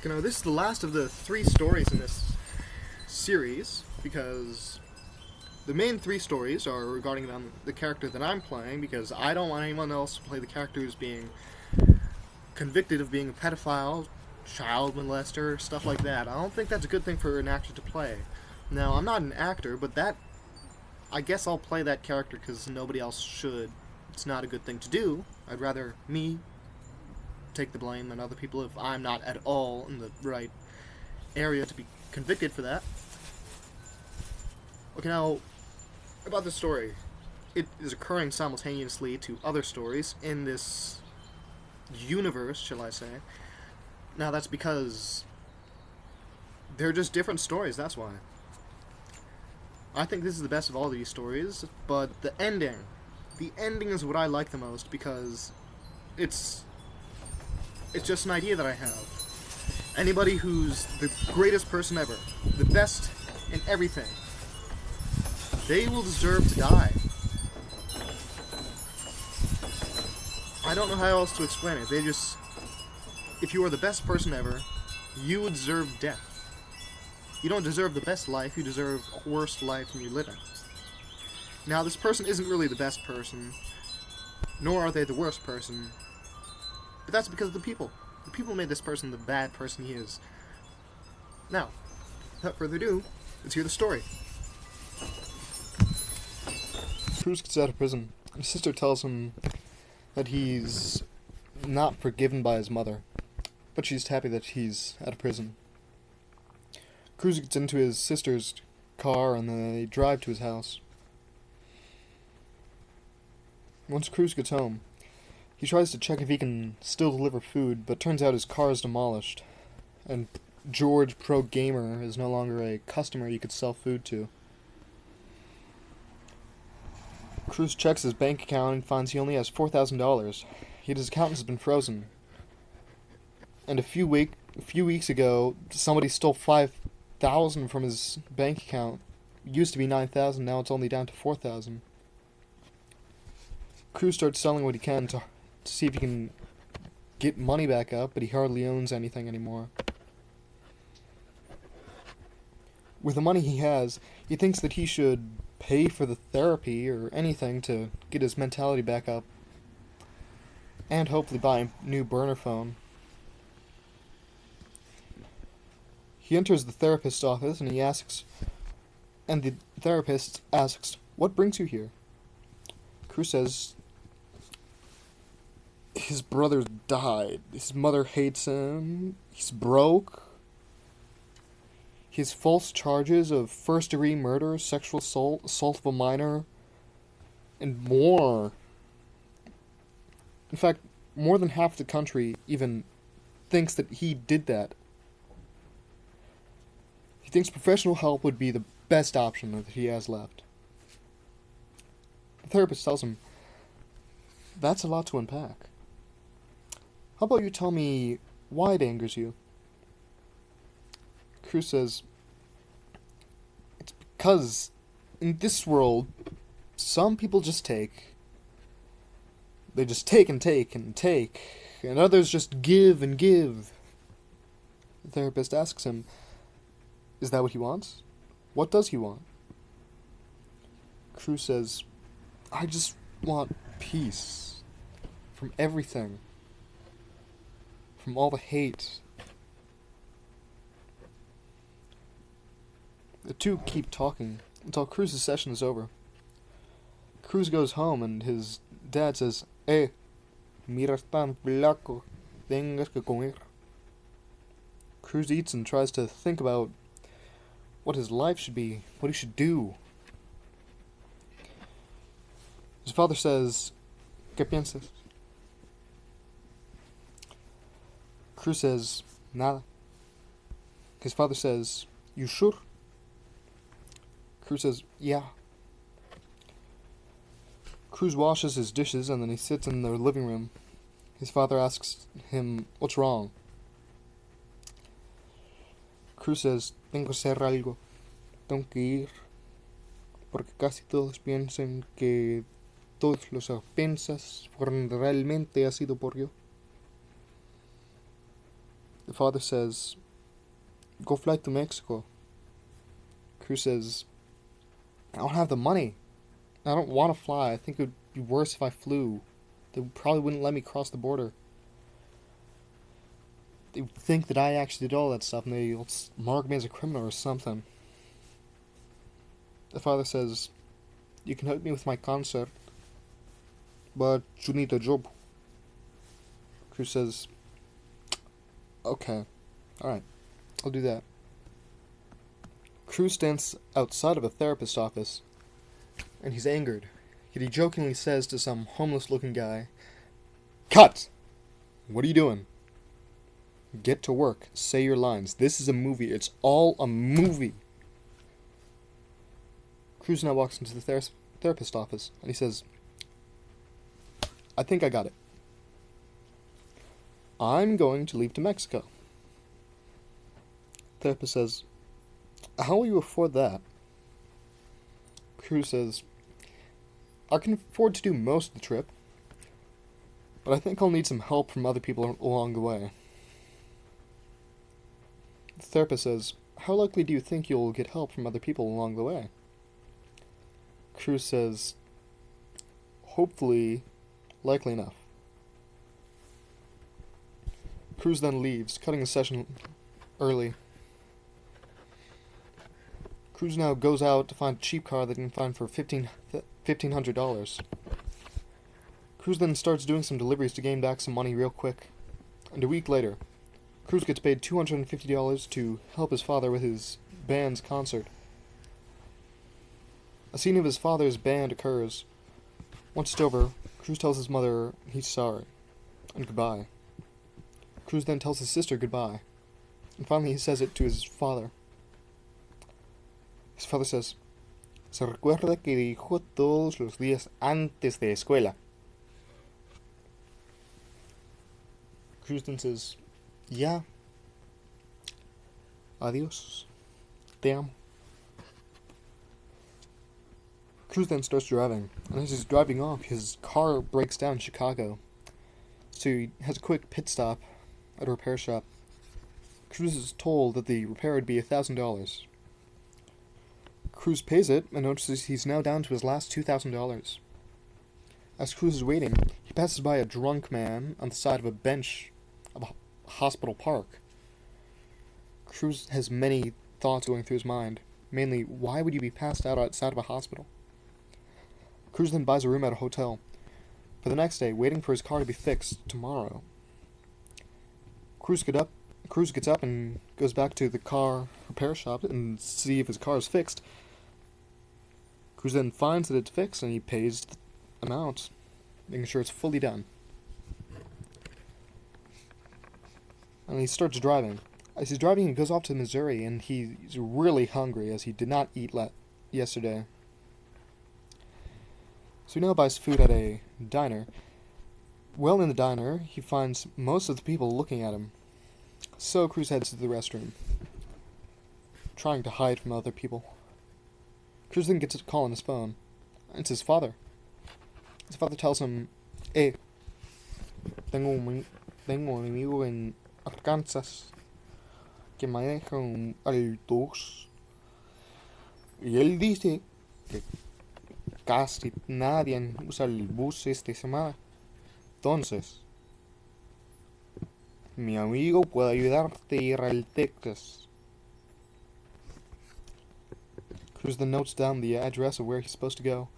You know, this is the last of the 3 stories in this series, because the main 3 stories are regarding the character that I'm playing, because I don't want anyone else to play the character who's being convicted of being a pedophile, child molester, stuff like that. I don't think that's a good thing for an actor to play. Now, I'm not an actor, but I guess I'll play that character because nobody else should. It's not a good thing to do. I'd rather me take the blame than other people if I'm not at all in the right area to be convicted for that. Okay, now, about the story. It is occurring simultaneously to other stories in this universe, shall I say. Now, that's because they're just different stories, that's why. I think this is the best of all these stories, but the ending is what I like the most, because it's just an idea that I have. Anybody who's the greatest person ever, the best in everything, they will deserve to die. I don't know how else to explain it. If you are the best person ever, you would deserve death. You don't deserve the best life, you deserve a worse life than you're living. Now, this person isn't really the best person, nor are they the worst person, but that's because of the people. The people made this person the bad person he is. Now, without further ado, let's hear the story. Cruz gets out of prison. His sister tells him that he's not forgiven by his mother, but she's happy that he's out of prison. Cruz gets into his sister's car and they drive to his house. Once Cruz gets home, he tries to check if he can still deliver food, but turns out his car is demolished, and George Pro Gamer is no longer a customer you could sell food to. Cruz checks his bank account and finds he only has $4,000, yet his account has been frozen. And a few weeks ago, somebody stole $5,000 from his bank account. It used to be $9,000, now it's only down to $4,000. Cruz starts selling what he can to see if he can get money back up, but he hardly owns anything anymore. With the money he has, he thinks that he should pay for the therapy or anything to get his mentality back up, and hopefully buy a new burner phone. He enters the therapist's office and the therapist asks, "What brings you here?" Cruz says his brother died, his mother hates him, he's broke, he has false charges of first-degree murder, sexual assault of a minor, and more. In fact, more than half the country even thinks that he did that. He thinks professional help would be the best option that he has left. The therapist tells him, "That's a lot to unpack. How about you tell me why it angers you?" Cruz says, "It's because in this world, some people just take. They just take and take and take, and others just give and give." The therapist asks him, "Is that what he wants? What does he want?" Cruz says, "I just want peace from everything, from all the hate." The two keep talking until Cruz's session is over. Cruz goes home and his dad says, miras tan flaco, tengas que comer." Cruz eats and tries to think about what his life should be, what he should do. His father says, "¿Qué piensas?" Cruz says, "Nada." His father says, "You sure?" Cruz says, "Yeah." Cruz washes his dishes and then he sits in their living room. His father asks him, "What's wrong?" Cruz says, "Tengo que hacer algo. Tengo que ir. Porque casi todos piensan que todas las ofensas fueron realmente ha sido por yo." The father says, "Go fly to Mexico." Cruz says, "I don't have the money. I don't want to fly. I think it would be worse if I flew. They probably wouldn't let me cross the border. They would think that I actually did all that stuff and they'll mark me as a criminal or something." The father says, "You can help me with my concert, but you need a job." Cruz says, "Okay, alright, I'll do that." Cruz stands outside of a therapist's office, and he's angered. Yet he jokingly says to some homeless-looking guy, "Cut! What are you doing? Get to work. Say your lines. This is a movie. It's all a movie." Cruz now walks into the therapist's office, and he says, "I think I got it. I'm going to leave to Mexico." The therapist says, "How will you afford that?" Cruz says, "I can afford to do most of the trip, but I think I'll need some help from other people along the way." The therapist says, "How likely do you think you'll get help from other people along the way?" Cruz says, "Hopefully, likely enough." Cruz then leaves, cutting the session early. Cruz now goes out to find a cheap car that he can find for $1,500. Cruz then starts doing some deliveries to gain back some money real quick. And a week later, Cruz gets paid $250 to help his father with his band's concert. A scene of his father's band occurs. Once it's over, Cruz tells his mother he's sorry, and goodbye. Cruz then tells his sister goodbye, and finally he says it to his father. His father says, "Se recuerda que dijo todos los días antes de escuela." Cruz then says, "Ya. Adios. Te amo." Cruz then starts driving, and as he's driving off, his car breaks down in Chicago. So he has a quick pit stop at a repair shop. Cruz is told that the repair would be $1,000. Cruz pays it and notices he's now down to his last $2,000. As Cruz is waiting, he passes by a drunk man on the side of a bench of a hospital park. Cruz has many thoughts going through his mind. Mainly, why would you be passed out outside of a hospital? Cruz then buys a room at a hotel. For the next day, waiting for his car to be fixed tomorrow. Cruz gets up and goes back to the car repair shop and see if his car is fixed. Cruz then finds that it's fixed and he pays the amount, making sure it's fully done. And he starts driving. As he's driving, he goes off to Missouri, and he's really hungry as he did not eat yesterday. So he now buys food at a diner. Well, in the diner, he finds most of the people looking at him. So Cruz heads to the restroom, trying to hide from other people. Cruz then gets a call on his phone. It's his father. His father tells him, tengo un amigo en Arkansas que maneja un autobús y él dice que casi nadie usa el bus esta semana. Entonces, mi amigo puede ayudarte a ir al Texas." Cruz then notes down the address of where he's supposed to go,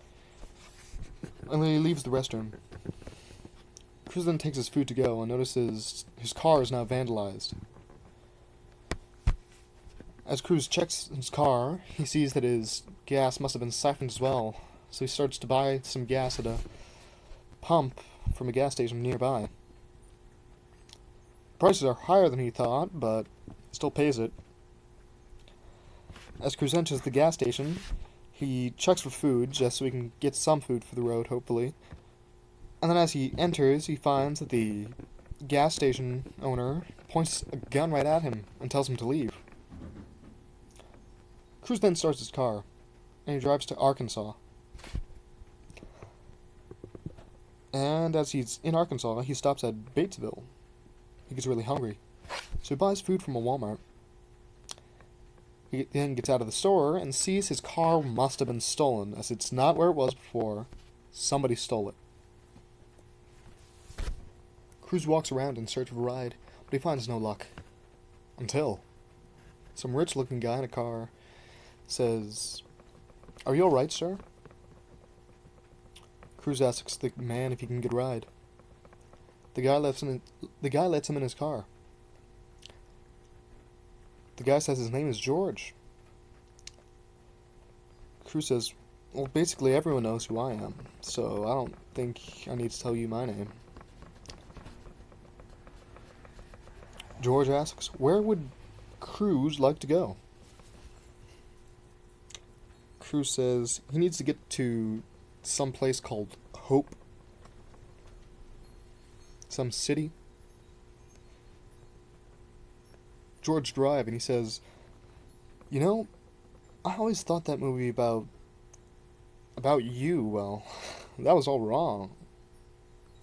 and then he leaves the restroom. Cruz then takes his food to go and notices his car is now vandalized. As Cruz checks his car, he sees that his gas must have been siphoned as well, so he starts to buy some gas at a pump from a gas station nearby. Prices are higher than he thought, but he still pays it. As Cruz enters the gas station, he checks for food, just so he can get some food for the road, hopefully. And then as he enters, he finds that the gas station owner points a gun right at him and tells him to leave. Cruz then starts his car, and he drives to Arkansas. And as he's in Arkansas, he stops at Batesville. He gets really hungry. So he buys food from a Walmart. He then gets out of the store and sees his car must have been stolen, as it's not where it was before. Somebody stole it. Cruz walks around in search of a ride, but he finds no luck. Until some rich-looking guy in a car says, "Are you alright, sir?" Cruz asks the man if he can get a ride. The guy lets him in his car. The guy says his name is George. Cruz says, "Well, basically everyone knows who I am, so I don't think I need to tell you my name." George asks, where would Cruz like to go? Cruz says he needs to get to some place called Hope. Some city. George drive, and he says, "You know, I always thought that movie about you, well, that was all wrong.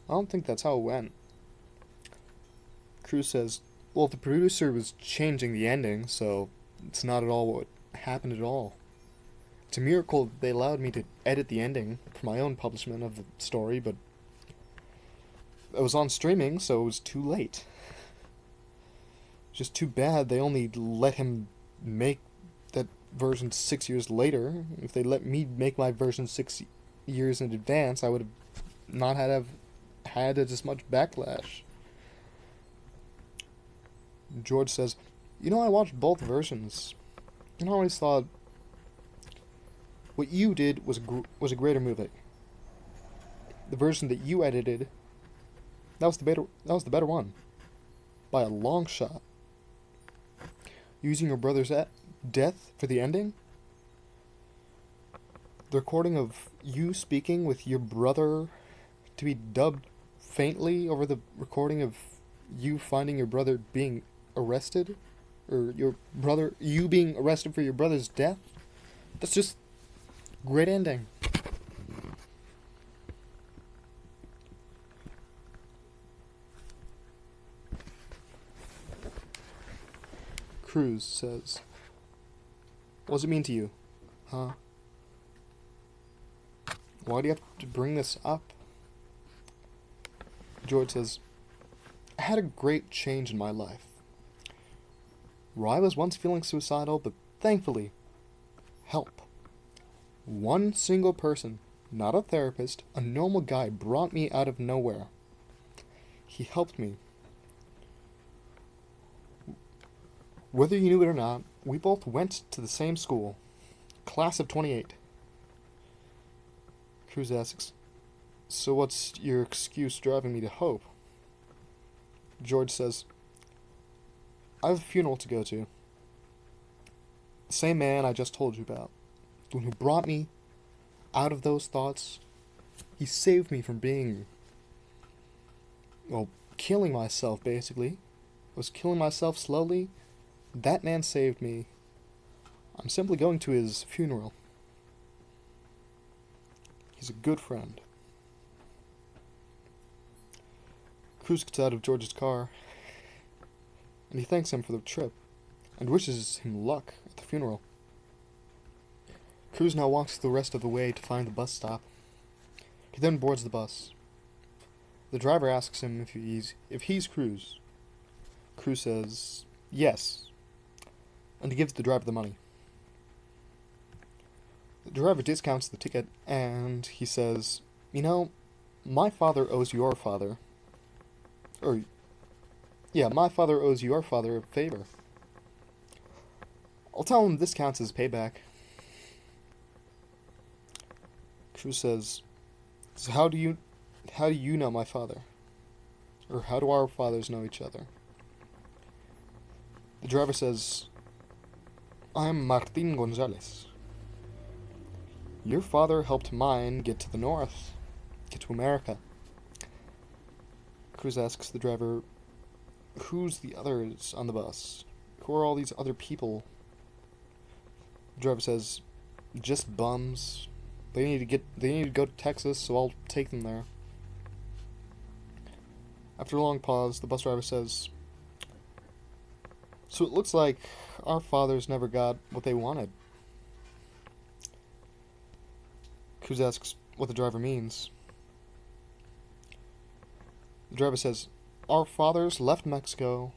I don't think that's how it went." Cruz says, "Well, the producer was changing the ending, so it's not at all what happened at all. It's a miracle that they allowed me to edit the ending for my own publishment of the story, but it was on streaming, so it was too late. Just too bad they only let him make that version 6 years later. If they let me make my version 6 years in advance, I would have not had as much backlash." George says, "You know, I watched both versions, and I always thought what you did was a greater movie. The version that you edited, that was the better one, by a long shot. Using your brother's death for the ending, the recording of you speaking with your brother to be dubbed faintly over the recording of you finding your brother being arrested, or you being arrested for your brother's death. That's just great ending." Cruz says, "What does it mean to you? Huh? Why do you have to bring this up?" George says, "I had a great change in my life. Where I was once feeling suicidal, but thankfully, help. One single person, not a therapist, a normal guy, brought me out of nowhere. He helped me. Whether you knew it or not, we both went to the same school. Class of 28. Cruz asks, "So what's your excuse driving me to Hope?" George says, "I have a funeral to go to. The same man I just told you about. The one who brought me out of those thoughts. He saved me from being, well, killing myself, basically. I was killing myself slowly. That man saved me. I'm simply going to his funeral. He's a good friend." Cruz gets out of George's car, and he thanks him for the trip, and wishes him luck at the funeral. Cruz now walks the rest of the way to find the bus stop. He then boards the bus. The driver asks him if he's Cruz. Cruz says, "Yes," and he gives the driver the money. The driver discounts the ticket, and he says, "You know, my father owes your father, my father owes your father a favor. I'll tell him this counts as payback." Cruz says, "So how do you know my father? Or how do our fathers know each other?" The driver says, "I'm Martin Gonzalez. Your father helped mine get to the north, get to America." Cruz asks the driver, "Who's the others on the bus? Who are all these other people?" The driver says, "Just bums. They need to go to Texas, so I'll take them there." After a long pause, the bus driver says, So it looks like our fathers never got what they wanted. Cruz asks what the driver means. The driver says, "Our fathers left Mexico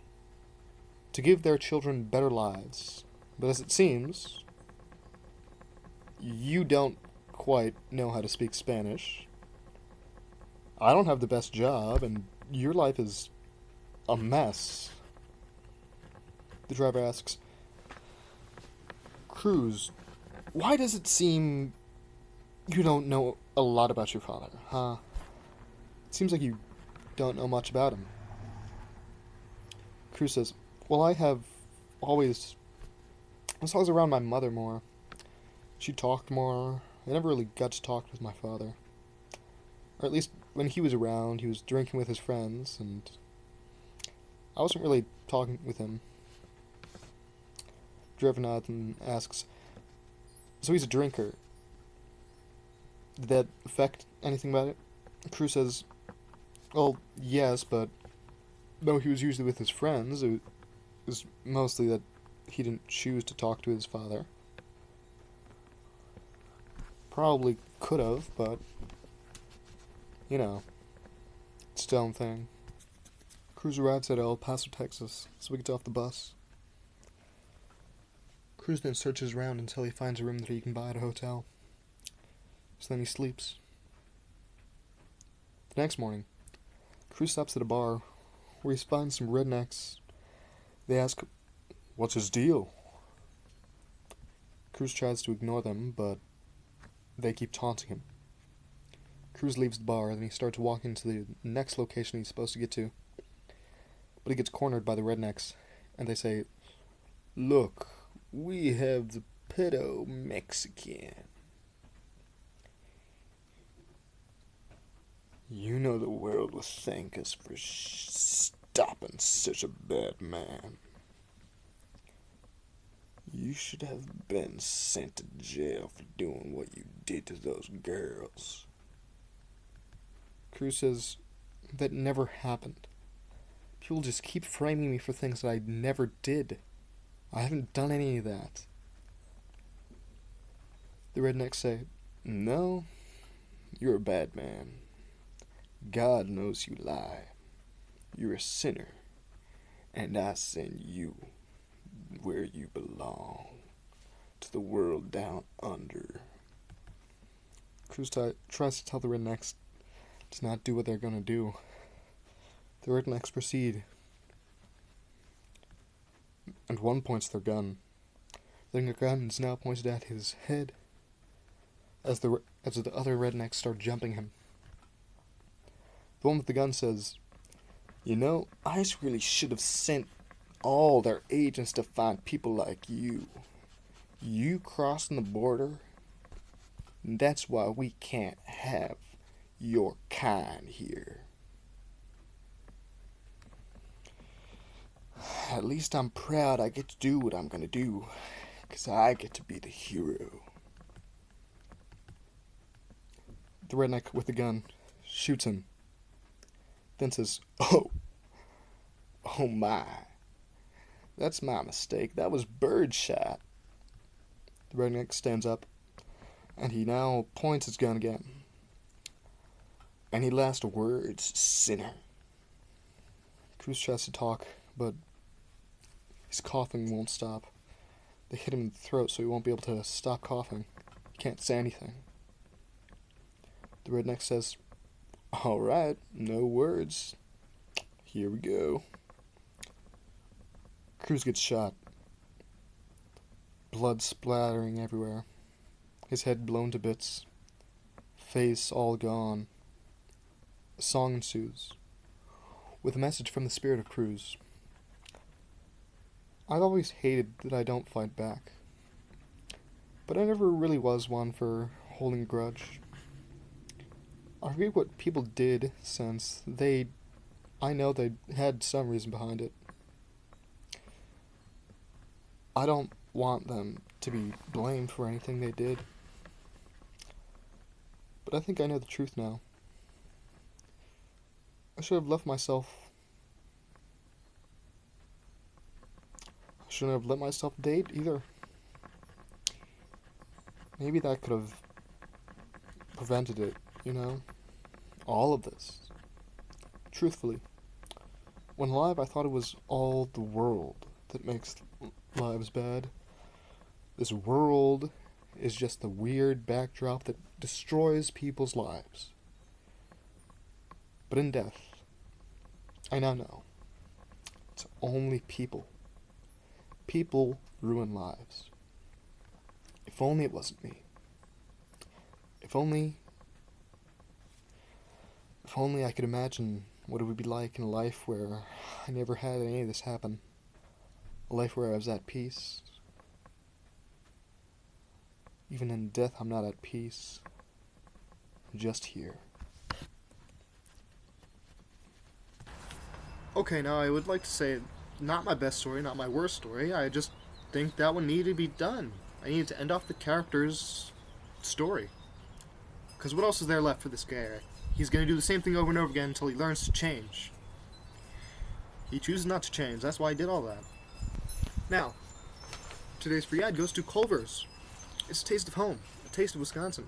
to give their children better lives. But as it seems, you don't quite know how to speak Spanish. I don't have the best job, and your life is a mess." The driver asks, "Cruz, why does it seem you don't know a lot about your father, huh? It seems like you don't know much about him." Cruz says, "Well, I was always around my mother more. She talked more. I never really got to talk with my father. Or at least when he was around, he was drinking with his friends, and I wasn't really talking with him." Driver nods and asks, "So he's a drinker. Did that affect anything about it?" Cruz says, "Well, yes, but though he was usually with his friends, it was mostly that he didn't choose to talk to his father. Probably could have, but, you know, it's his own thing." Cruz arrives at El Paso, Texas, so we get off the bus. Cruz then searches around until he finds a room that he can buy at a hotel. So then he sleeps. The next morning, Cruz stops at a bar where he finds some rednecks. They ask, "What's his deal?" Cruz tries to ignore them, but they keep taunting him. Cruz leaves the bar, then he starts walking to the next location he's supposed to get to. But he gets cornered by the rednecks, and they say, "Look, we have the pedo Mexican. You know the world will thank us for stopping such a bad man. You should have been sent to jail for doing what you did to those girls." Cruz says, "That never happened. People just keep framing me for things that I never did. I haven't done any of that." The rednecks say, "No, you're a bad man. God knows you lie. You're a sinner, and I send you where you belong, to the world down under." Cruz tries to tell the rednecks to not do what they're gonna do. The rednecks proceed, and one points their gun. Then the gun is now pointed at his head as the other rednecks start jumping him. The one with the gun says, "You know, ICE really should have sent all their agents to find people like you. You crossing the border, and that's why we can't have your kind here. At least I'm proud I get to do what I'm gonna do, 'cause I get to be the hero." The redneck with the gun shoots him, then says, Oh my. That's my mistake. That was birdshot." The redneck stands up, and he now points his gun again. "Any last words, sinner?" Cruz tries to talk, but his coughing won't stop. They hit him in the throat so he won't be able to stop coughing. He can't say anything. The redneck says, "All right, no words. Here we go." Cruz gets shot. Blood splattering everywhere. His head blown to bits. Face all gone. A song ensues, with a message from the spirit of Cruz. "I've always hated that I don't fight back. But I never really was one for holding a grudge. I forget what people did since I know they had some reason behind it. I don't want them to be blamed for anything they did. But I think I know the truth now. I should have left myself shouldn't have let myself date either. Maybe that could have prevented it, you know? All of this. Truthfully. When alive, I thought it was all the world that makes lives bad. This world is just the weird backdrop that destroys people's lives. But in death, I now know. It's only people. People ruin lives. If only it wasn't me. If only I could imagine what it would be like in a life where I never had any of this happen. A life where I was at peace. Even in death, I'm not at peace. I'm just here. Okay, now I would like to say, not my best story, not my worst story. I just think that one needed to be done. I needed to end off the character's story. Because what else is there left for this guy? He's going to do the same thing over and over again until he learns to change. He chooses not to change. That's why he did all that. Now, today's free ad goes to Culver's. It's a taste of home. A taste of Wisconsin.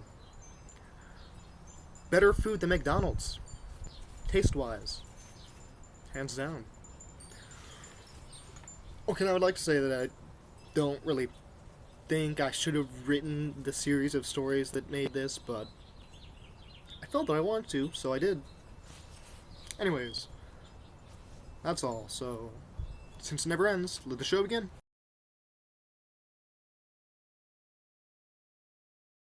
Better food than McDonald's. Taste-wise. Hands down. Okay, now I would like to say that I don't really think I should have written the series of stories that made this, but I felt that I wanted to, so I did. Anyways, that's all. So, since it never ends, let the show begin.